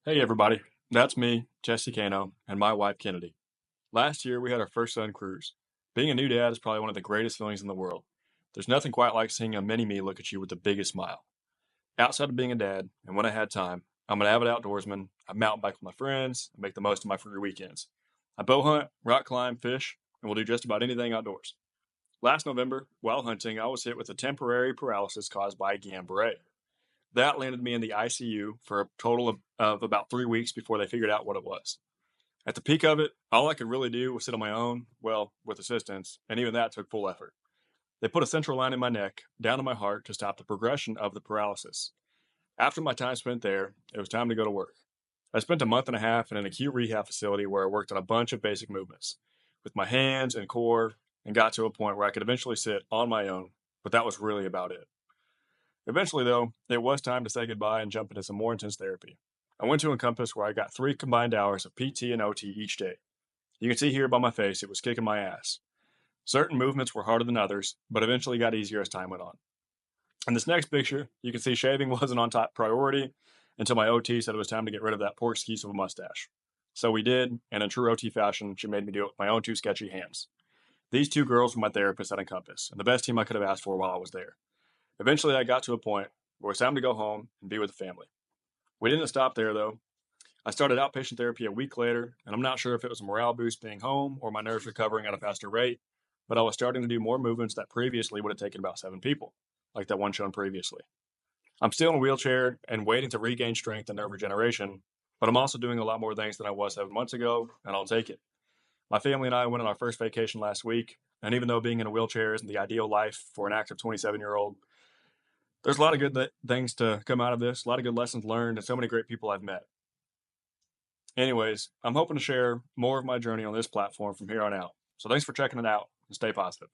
Hey everybody, that's me, Jesse Cano, and my wife Kennedy. Last year we had our first son cruise. Being a new dad is probably one of the greatest feelings in the world. There's nothing quite like seeing a mini me look at you with the biggest smile. Outside of being a dad, and when I had time, I'm an avid outdoorsman. I mountain bike with my friends and make the most of my free weekends. I bow hunt, rock climb, fish, and will do just about anything outdoors. Last November, while hunting, I was hit with a temporary paralysis caused by a Guillain-Barré. That landed me in the ICU for a total of about 3 weeks before they figured out what it was. At the peak of it, all I could really do was sit on my own, well, with assistance, and even that took full effort. They put a central line in my neck, down to my heart, to stop the progression of the paralysis. After my time spent there, it was time to go to work. I spent a month and a half in an acute rehab facility where I worked on a bunch of basic movements with my hands and core and got to a point where I could eventually sit on my own, but that was really about it. Eventually, though, it was time to say goodbye and jump into some more intense therapy. I went to Encompass where I got 3 combined hours of PT and OT each day. You can see here by my face, it was kicking my ass. Certain movements were harder than others, but eventually got easier as time went on. In this next picture, you can see shaving wasn't on top priority until my OT said it was time to get rid of that poor excuse of a mustache. So we did, and in true OT fashion, she made me do it with my own two sketchy hands. These two girls were my therapists at Encompass, and the best team I could have asked for while I was there. Eventually, I got to a point where it was time to go home and be with the family. We didn't stop there, though. I started outpatient therapy a week later, and I'm not sure if it was a morale boost being home or my nerves recovering at a faster rate, but I was starting to do more movements that previously would have taken about 7 people, like that one shown previously. I'm still in a wheelchair and waiting to regain strength and nerve regeneration, but I'm also doing a lot more things than I was 7 months ago, and I'll take it. My family and I went on our first vacation last week, and even though being in a wheelchair isn't the ideal life for an active 27-year-old, there's a lot of good things to come out of this, a lot of good lessons learned, and so many great people I've met. Anyways, I'm hoping to share more of my journey on this platform from here on out. So thanks for checking it out and stay positive.